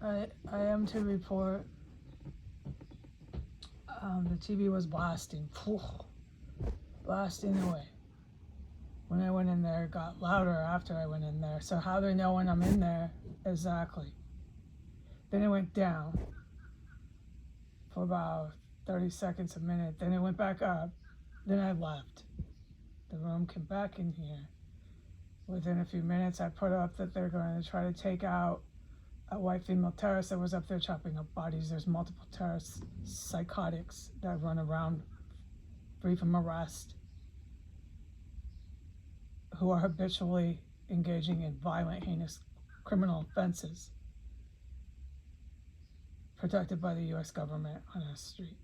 I am to report the TV was blasting, blasting away. When I went in there, it got louder after I went in there. So how do they know when I'm in there? Exactly. Then it went down for about 30 seconds, a minute. Then it went back up. Then I left. The room came back in here. Within a few minutes, I put up that they're going to try to take out a white female terrorist that was up there chopping up bodies. There's multiple terrorist psychotics that run around free from arrest, who are habitually engaging in violent, heinous criminal offenses protected by the US government on our street.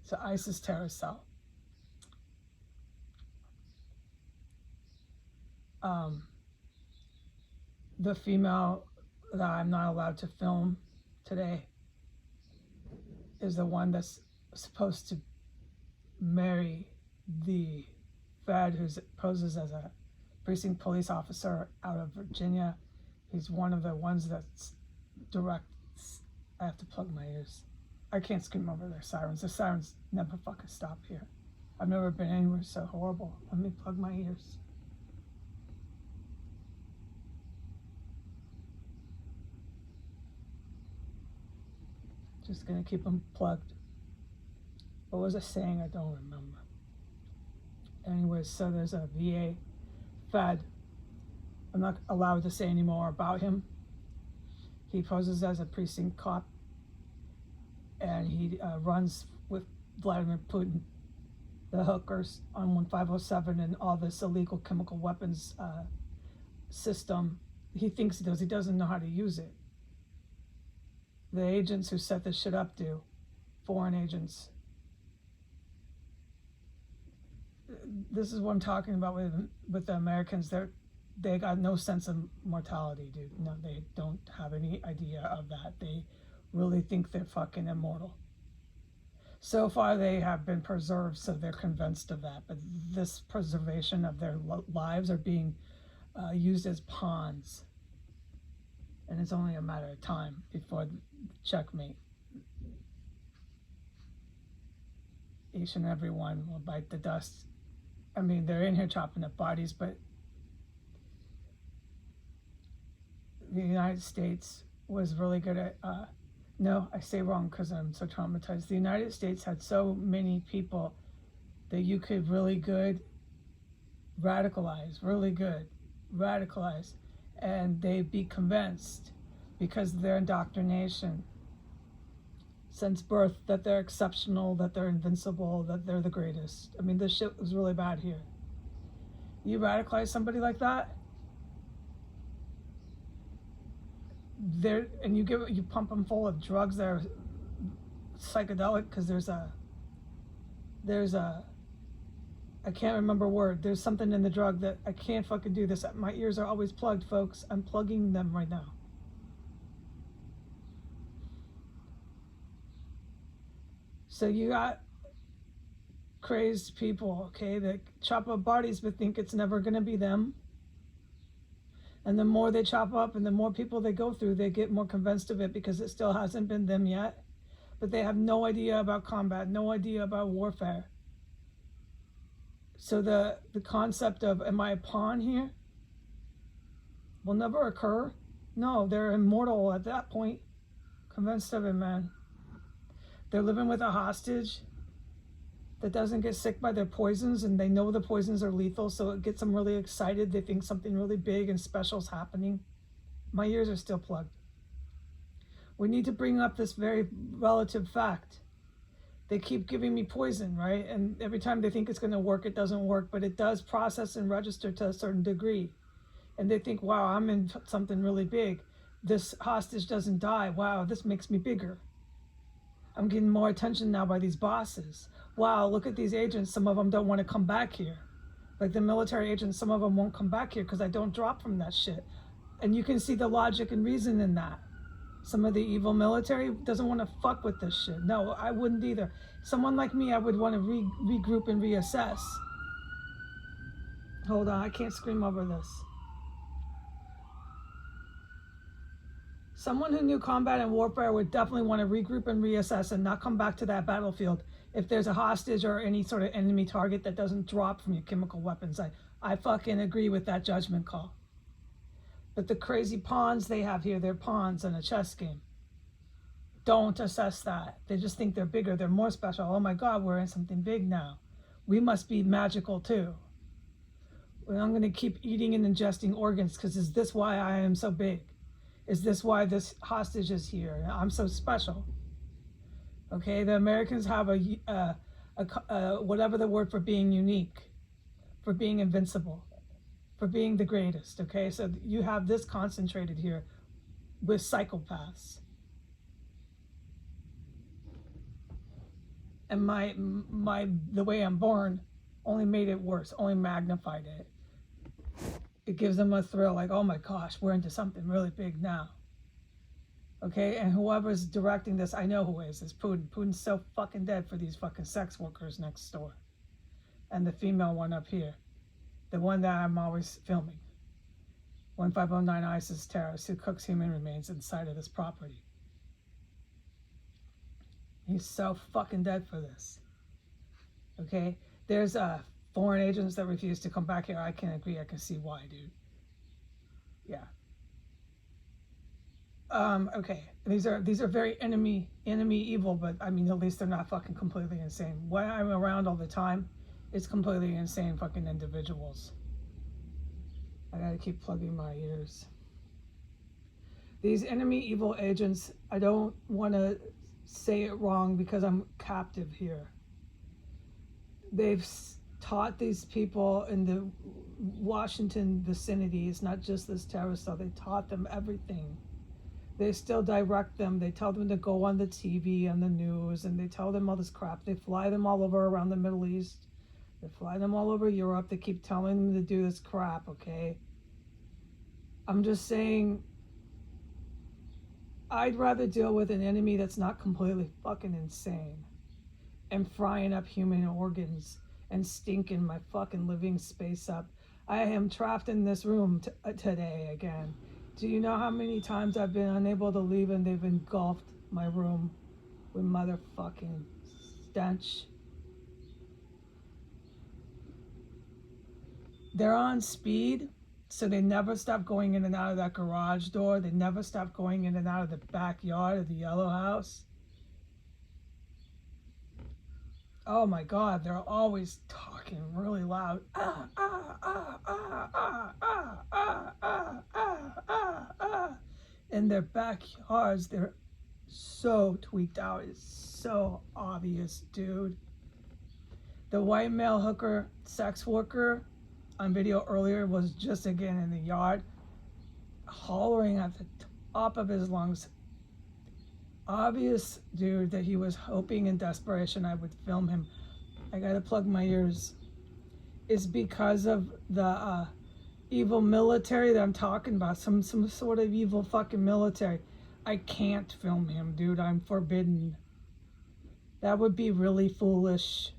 So ISIS terrorist cell. The female that I'm not allowed to film today is the one that's supposed to marry the Fed who poses as a precinct police officer out of Virginia. He's one of the ones that's direct. I have to plug my ears. I can't scream over their sirens. The sirens never fucking stop here. I've never been anywhere so horrible. Let me plug my ears. Just gonna keep them plugged. What was I saying? I don't remember. Anyways, so there's a VA Fed. I'm not allowed to say any more about him. He poses as a precinct cop, and he runs with Vladimir Putin, the hookers on 1507 and all this illegal chemical weapons system. He thinks he does. He doesn't know how to use it. The agents who set this shit up do. Foreign agents. This is what I'm talking about with the Americans. They got no sense of mortality, dude. No, they don't have any idea of that. They really think they're fucking immortal. So far, they have been preserved, so they're convinced of that. But this preservation of their lives are being used as pawns. And it's only a matter of time before checkmate. Each and every one will bite the dust. I mean, they're in here chopping up bodies, but the United States was really good at, no, I say wrong because I'm so traumatized. The United States had so many people that you could really good radicalize, and they'd be convinced because of their indoctrination since birth that they're exceptional, that they're invincible, that they're the greatest. I mean, this shit was really bad here. You radicalize somebody like that, and you pump them full of drugs that are psychedelic, because there's a I can't remember a word. There's something in the drug that I can't fucking do this. My ears are always plugged, folks. I'm plugging them right now. So you got crazed people, okay, that chop up bodies but think it's never going to be them. And the more they chop up and the more people they go through, they get more convinced of it because it still hasn't been them yet. But they have no idea about combat, no idea about warfare. So the concept of, am I a pawn here, will never occur. No, they're immortal at that point. Convinced of it, man. They're living with a hostage that doesn't get sick by their poisons, and they know the poisons are lethal, so it gets them really excited. They think something really big and special is happening. My ears are still plugged. We need to bring up this very relative fact. They keep giving me poison, right? And every time they think it's going to work, it doesn't work, but it does process and register to a certain degree. And they think, wow, I'm in something really big. This hostage doesn't die. Wow, this makes me bigger. I'm getting more attention now by these bosses. Wow, look at these agents. Some of them don't want to come back here. Like the military agents, some of them won't come back here because I don't drop from that shit. And you can see the logic and reason in that. Some of the evil military doesn't want to fuck with this shit. No, I wouldn't either. Someone like me, I would want to regroup and reassess. Hold on, I can't scream over this. Someone who knew combat and warfare would definitely want to regroup and reassess and not come back to that battlefield if there's a hostage or any sort of enemy target that doesn't drop from your chemical weapons. I fucking agree with that judgment call. But the crazy pawns they have here, they're pawns in a chess game. Don't assess that. They just think they're bigger, they're more special. Oh my God, we're in something big now. We must be magical too. Well, I'm going to keep eating and ingesting organs because is this why I am so big? Is this why this hostage is here? I'm so special. Okay, the Americans have a whatever the word for being unique, for being invincible, for being the greatest. Okay, so you have this concentrated here with psychopaths. And the way I'm born only made it worse, only magnified it. It gives them a thrill, like, oh my gosh, we're into something really big now. Okay, and whoever's directing this, I know who is. It's Putin. Putin's so fucking dead for these fucking sex workers next door. And the female one up here. The one that I'm always filming. 1509 ISIS terrorist who cooks human remains inside of this property. He's so fucking dead for this. Okay, there's foreign agents that refuse to come back here. I can agree. I can see why, dude. Yeah. Okay. These are very enemy evil, but I mean, at least they're not fucking completely insane. What I'm around all the time is completely insane fucking individuals. I gotta keep plugging my ears. These enemy evil agents, I don't want to say it wrong because I'm captive here. They've taught these people in the Washington vicinity, it's not just this terrorist cell, they taught them everything. They still direct them, they tell them to go on the TV and the news, and they tell them all this crap. They fly them all over around the Middle East, they fly them all over Europe, they keep telling them to do this crap, okay? I'm just saying, I'd rather deal with an enemy that's not completely fucking insane and frying up human organs and stinking my fucking living space up. I am trapped in this room today again. Do you know how many times I've been unable to leave and they've engulfed my room with motherfucking stench? They're on speed, so they never stop going in and out of that garage door. They never stop going in and out of the backyard of the yellow house. Oh my God, they're always talking really loud. In their backyards, they're so tweaked out. It's so obvious, dude. The white male hooker sex worker on video earlier was just again in the yard, hollering at the top of his lungs. Obvious, dude, that he was hoping in desperation I would film him. I gotta plug my ears. It's because of the evil military that I'm talking about. Some sort of evil fucking military. I can't film him, dude. I'm forbidden. That would be really foolish.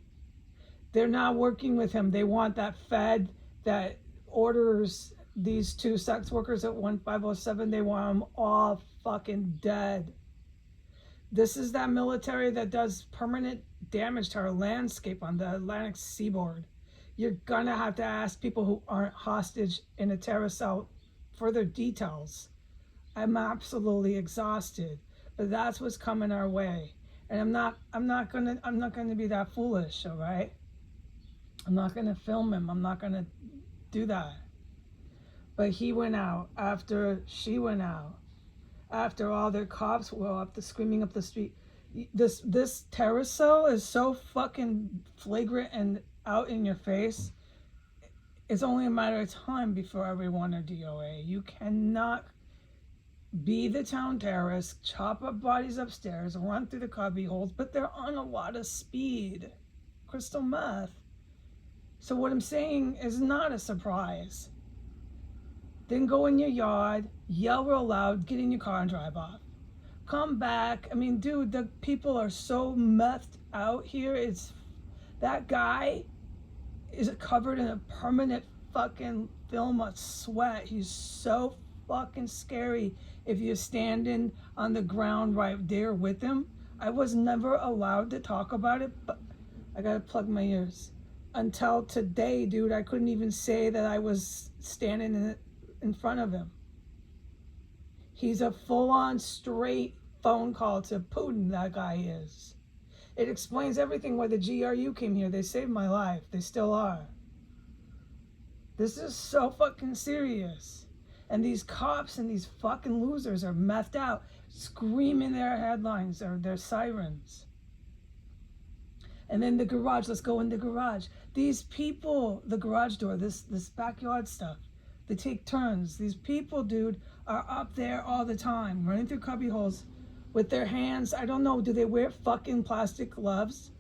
They're not working with him. They want that Fed that orders these two sex workers at 1507. They want them all fucking dead. This is that military that does permanent damage to our landscape on the Atlantic seaboard. You're gonna have to ask people who aren't hostage in a terror cell further details. I'm absolutely exhausted, but that's what's coming our way. And I'm not gonna be that foolish, all right? I'm not gonna film him. I'm not gonna do that. But he went out after she went out. After all their cops were up the screaming up the street. This terror cell is so fucking flagrant and out in your face. It's only a matter of time before everyone are DOA. You cannot be the town terrorist, chop up bodies upstairs, run through the cubby holes, but they're on a lot of speed. Crystal meth. So what I'm saying is not a surprise. Then go in your yard, yell real loud, get in your car and drive off. Come back. I mean, dude, the people are so methed out here. That guy is covered in a permanent fucking film of sweat. He's so fucking scary if you're standing on the ground right there with him. I was never allowed to talk about it, but I gotta plug my ears. Until today, dude, I couldn't even say that I was standing in front of him. He's a full-on straight phone call to Putin, that guy is. It explains everything why the GRU came here. They saved my life. They still are. This is so fucking serious. And these cops and these fucking losers are methed out, screaming their headlines or their sirens. And then the garage, let's go in the garage. These people, the garage door, this backyard stuff, they take turns. These people, dude, are up there all the time, running through cubby holes with their hands. I don't know, do they wear fucking plastic gloves?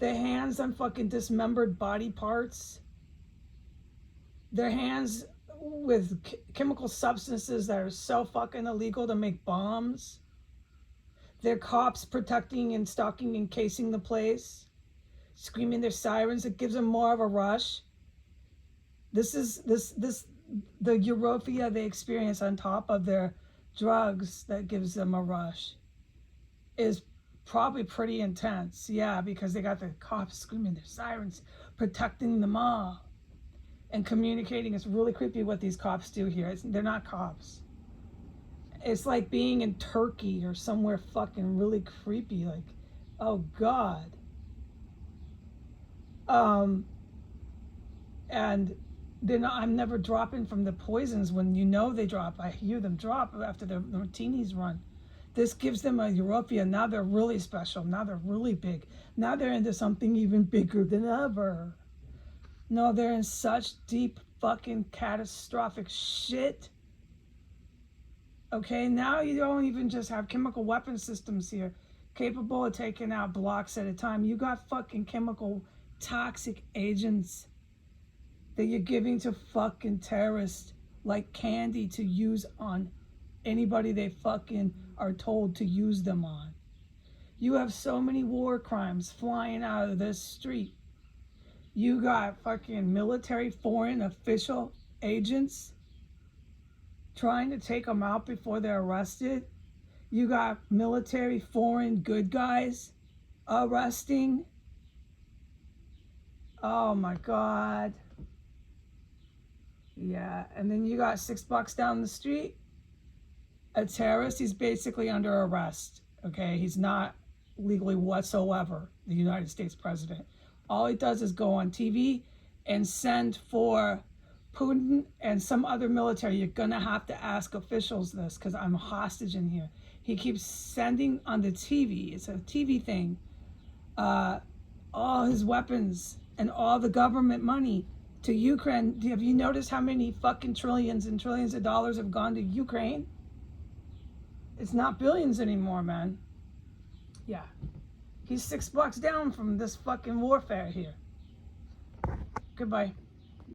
Their hands on fucking dismembered body parts. Their hands with chemical substances that are so fucking illegal to make bombs. Their cops protecting and stalking and casing the place, screaming their sirens. It gives them more of a rush. The euphoria they experience on top of their drugs that gives them a rush is probably pretty intense. Yeah, because they got the cops screaming their sirens, protecting them all. And communicating. It's really creepy what these cops do here. They're not cops. It's like being in Turkey or somewhere fucking really creepy. Like, oh God. And they're not, I'm never dropping from the poisons when you know they drop. I hear them drop after the martinis run. This gives them a euphoria. Now they're really special. Now they're really big. Now they're into something even bigger than ever. No, they're in such deep fucking catastrophic shit. Okay, now you don't even just have chemical weapon systems here capable of taking out blocks at a time. You got fucking chemical toxic agents that you're giving to fucking terrorists like candy to use on anybody they fucking are told to use them on. You have so many war crimes flying out of this street. You got fucking military foreign official agents trying to take them out before they're arrested. You got military foreign good guys arresting. Oh my God. Yeah, and then you got $6 down the street. A terrorist, he's basically under arrest. Okay, he's not legally whatsoever the United States president. All he does is go on TV and send for Putin and some other military. You're gonna have to ask officials this because I'm a hostage in here. He keeps sending on the TV, it's a TV thing, all his weapons and all the government money to Ukraine. Have you noticed how many fucking trillions and trillions of dollars have gone to Ukraine? It's not billions anymore, man. Yeah. He's $6 down from this fucking warfare here. Goodbye.